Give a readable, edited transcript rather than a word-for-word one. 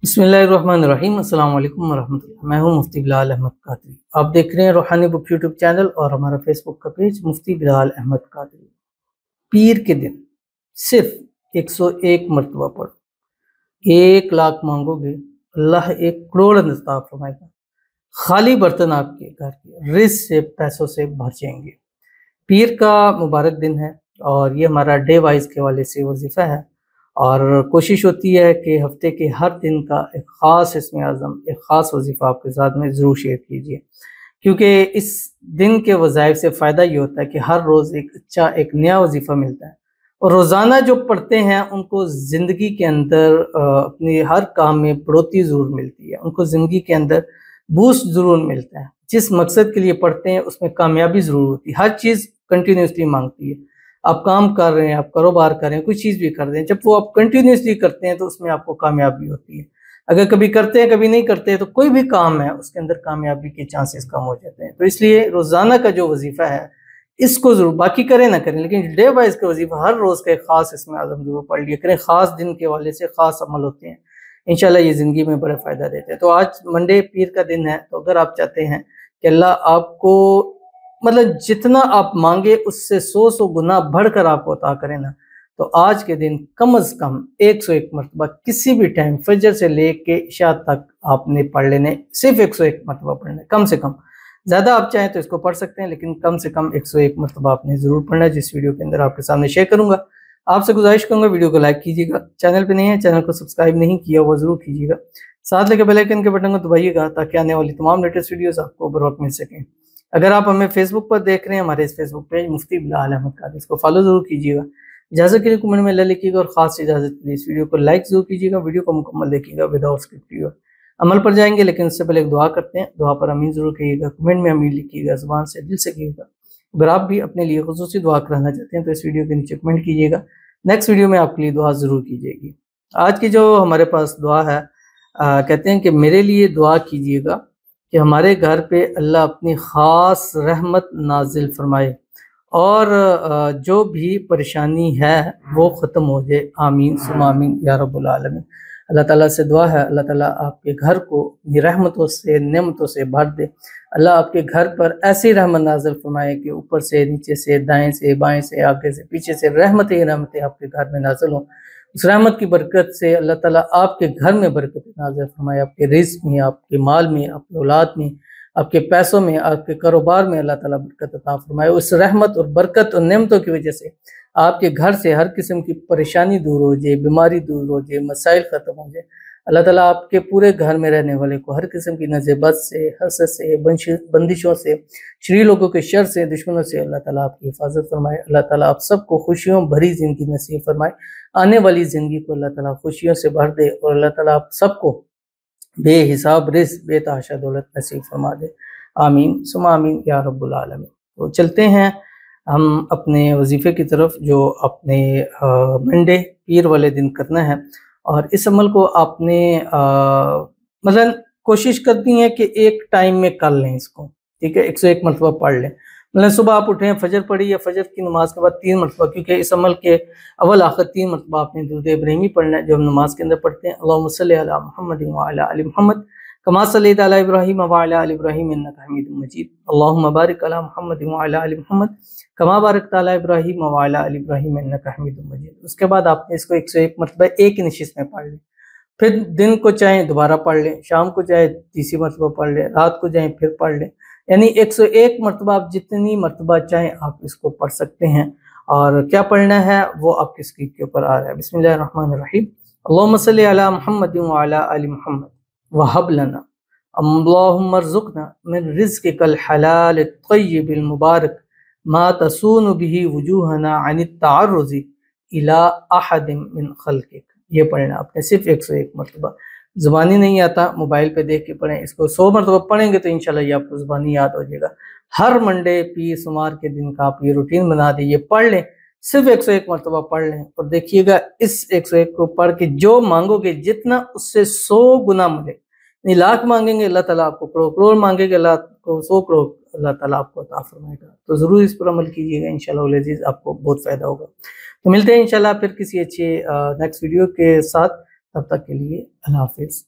बिस्मिल्लाहिर्रहमानिर्रहीम। अस्सलाम वालेकुम वरहमतुल्लाह। मैं हूं मुफ्ती बिलाल अहमद कादरी। आप देख रहे हैं रूहानी बुक यूट्यूब चैनल और हमारा फेसबुक का पेज मुफ्ती बिलाल अहमद कादरी। पीर के दिन सिर्फ 101 मरतबा पढ़ो, 1 लाख मांगोगे अल्लाह 1 करोड़ अता फरमाएगा। खाली बर्तन आपके घर के रिज़्क से पैसों से भर जाएंगे। पीर का मुबारक दिन है और ये हमारा डे वाइज के हवाले से वजीफ़ा है और कोशिश होती है कि हफ्ते के हर दिन का एक ख़ास इसमें आज़म, एक ख़ास वजीफ़ा आपके साथ में ज़रूर शेयर कीजिए, क्योंकि इस दिन के वज़ाइफ से फ़ायदा ये होता है कि हर रोज़ एक अच्छा एक नया वजीफ़ा मिलता है और रोज़ाना जो पढ़ते हैं उनको ज़िंदगी के अंदर अपने हर काम में बढ़ोतरी ज़रूर मिलती है, उनको ज़िंदगी के अंदर बूस्ट ज़रूर मिलता है। जिस मकसद के लिए पढ़ते हैं उसमें कामयाबी ज़रूर होती है। हर चीज़ कंटिन्यूसली मांगती है। आप काम कर रहे हैं, आप कारोबार कर रहे हैं, कोई चीज़ भी कर रहे हैं, जब वो आप कंटिन्यूसली करते हैं तो उसमें आपको कामयाबी होती है। अगर कभी करते हैं कभी नहीं करते हैं तो कोई भी काम है उसके अंदर कामयाबी के चांसेस कम हो जाते हैं। तो इसलिए रोज़ाना का जो वजीफ़ा है इसको ज़रूर, बाकी करें ना करें, लेकिन डे वाइज का वजीफ़ा हर रोज़ का एक ख़ास इसमें आज़म ज़रूर पढ़ लिया करें। ख़ास दिन के हवाले से ख़ास अमल होते हैं, इंशाल्लाह ये ज़िंदगी में बड़ा फ़ायदा देते हैं। तो आज मंडे पीर का दिन है, तो अगर आप चाहते हैं कि अल्लाह आपको मतलब जितना आप मांगे उससे 100 गुना बढ़कर आपको अता करें ना, तो आज के दिन कम से कम 101 मरतबा किसी भी टाइम फजर से लेके इशा तक आपने पढ़ लेने। सिर्फ 101 मरतबा पढ़ना है, कम से कम। ज़्यादा आप चाहें तो इसको पढ़ सकते हैं, लेकिन कम से कम 101 मरतबा आपने ज़रूर पढ़ना है, जिस वीडियो के अंदर आपके सामने शेयर करूँगा। आपसे गुजारिश करूँगा वीडियो को लाइक कीजिएगा, चैनल पे नहीं है चैनल को सब्सक्राइब नहीं किया वो ज़रूर कीजिएगा, साथ लेके बेल आइकन के बटन को दबाइएगा ताकि आने वाली तमाम लेटेस्ट वीडियोस आपको बर वक्त मिल सकें। अगर आप हमें फेसबुक पर देख रहे हैं, हमारे इस फेसबुक पेज मुफ्ती बिलाल अहमद कादरी, इसको फॉलो जरूर कीजिएगा। इजाज़त के लिए कमेंट में ले लिखिएगा और ख़ास इजाज़त के लिए इस वीडियो को लाइक जरूर कीजिएगा। वीडियो को मुकम्मल देखिएगा विदाउट स्किप किए। अमल पर जाएंगे, लेकिन उससे पहले एक दुआ करते हैं। दुआ पर आमीन जरूर कहिएगा, कमेंट में आमीन लिखिएगा, ज़ुबान से दिल से कहिएगा। अगर आप भी अपने लिए खुसूसी दुआ कराना चाहते हैं तो इस वीडियो के नीचे कमेंट कीजिएगा, नेक्स्ट वीडियो में आपके लिए दुआ ज़रूर की जाएगी। आज की जो हमारे पास दुआ है, कहते हैं कि मेरे लिए दुआ कीजिएगा कि हमारे घर पे अल्लाह अपनी ख़ास रहमत नाजिल फरमाए और जो भी परेशानी है वो ख़त्म हो जाए। आमीन सुम्मा आमीन या रब्बुल आलमीन। अल्लाह ताला से दुआ है अल्लाह ताला आपके घर को अपनी रहमतों से नेमतों से भर दे। अल्लाह आपके घर पर ऐसी रहमत नाजिल फरमाए कि ऊपर से नीचे से दाएं से बाएं से आगे से पीछे से रहमतें रहमतें आपके घर में नाजिल हों। उस रहमत की बरकत से अल्लाह ताला आपके घर में बरकत नाज़िल फरमाए, आपके रिज़्क में, आपके माल में, आपके औलाद में, आपके पैसों में, आपके कारोबार में अल्लाह ताला बरकत अता फरमाए। उस रहमत और बरकत और नेमतों की वजह से आपके घर से हर किस्म की परेशानी दूर हो जाए, बीमारी दूर हो जाए, मसाइल ख़त्म हो जाए। अल्लाह ताला आपके पूरे घर में रहने वाले को हर किस्म की नज़ेबत से, हसद से, बंदिशों से, शरीर लोगों के शर से, दुश्मनों से अल्लाह ताला आपकी हिफाजत फरमाए। अल्लाह ताला आप सबको खुशियों भरी ज़िंदगी नसीब फरमाए। आने वाली ज़िंदगी को अल्लाह ताला खुशियों से भर दे और अल्लाह ताला आप सबको बेहिसाब रिज़्क बेतहाशा दौलत नसीब फरमा दे। आमीन सुम्मा आमीन या रब्बुल आलमीन। तो चलते हैं हम अपने वजीफ़े की तरफ, जो अपने मंडे पीर वाले दिन करना है। और इस अमल को आपने मतलब कोशिश करनी है कि एक टाइम में कर लें इसको, ठीक है। 101 मरतबा पढ़ लें। मतलब सुबह आप उठें, फजर पढ़ी या फजर की नमाज के बाद 3 मरतबा, क्योंकि इस अमल के अव्वल आखिर 3 मरतबा आपने दुरूद इब्राहिमी पढ़ना है, जो हम नमाज के अंदर पढ़ते हैं। अल्लाहुम्मा सल्लि अला मुहम्मद व अला आलि मुहम्मद कमा सल्लैता अला इब्राहीम व अला आलि इब्राहीम इन्नका हमीदुम मजीद। अल्लाहुम्मा बारिक अला मुहम्मद व अला आलि मुहम्मद कमा बारकता अला इब्राहीम व अला आलि इब्राहीम इन्नका हमीदुम मजीद। उसके बाद आपने इसको 101 मरतबा एक ही नशिस्त में पढ़ लें। फिर दिन को चाहे दोबारा पढ़ लें, शाम को चाहे तीसरी मरतबा पढ़ लें, रात को चाहे फिर पढ़ लें। यानी 101 मरतबा आप जितनी मरतबा चाहें आप इसको पढ़ सकते हैं। और क्या पढ़ना है वो आपकी स्क्रीन के ऊपर आ रहा है। बिस्मिल्लाहिर्रहमानिर्रहीम। अल्लाहुम्मा सल्लि अला मुहम्मद व अला आलि मुहम्मद व हब लना अल्लाहुम्मा अर्ज़ुक़ना मिन रिज़्क़िकल हलाल अत-तय्यिबिल मुबारक मा तसूनु बिही वुजूहना अनित तअर्रुज़ि इला अहदिम मिन खल्क़िक। ये पढ़ना आपने सिर्फ 101 मरतबा। ज़ुबानी नहीं आता, मोबाइल पे देख के पढ़ें। इसको 100 मरतबा पढ़ेंगे तो इंशाल्लाह ये आपको ज़ुबानी याद हो जाएगा। हर मंडे पीर सोमवार के दिन का आप ये रूटीन बना दें, ये पढ़ लें, सिर्फ 101 मरतबा पढ़ लें और देखिएगा इस 101 को पढ़ के जो मांगोगे जितना उससे 100 गुना मिले। नहीं लाख मांगेंगे अल्लाह ताला आपको करोड़, करोड़ मांगेंगे अल्लाह को 100 करोड़ अल्लाह ताला आपको अता फरमाएगा। तो ज़रूर इस पर अमल कीजिएगा, इंशाल्लाह अज़ीज़ आपको बहुत फ़ायदा होगा। तो मिलते हैं इंशाल्लाह फिर किसी अच्छे नेक्स्ट वीडियो के साथ। तब तक के लिए अल्लाह हाफ़िज़।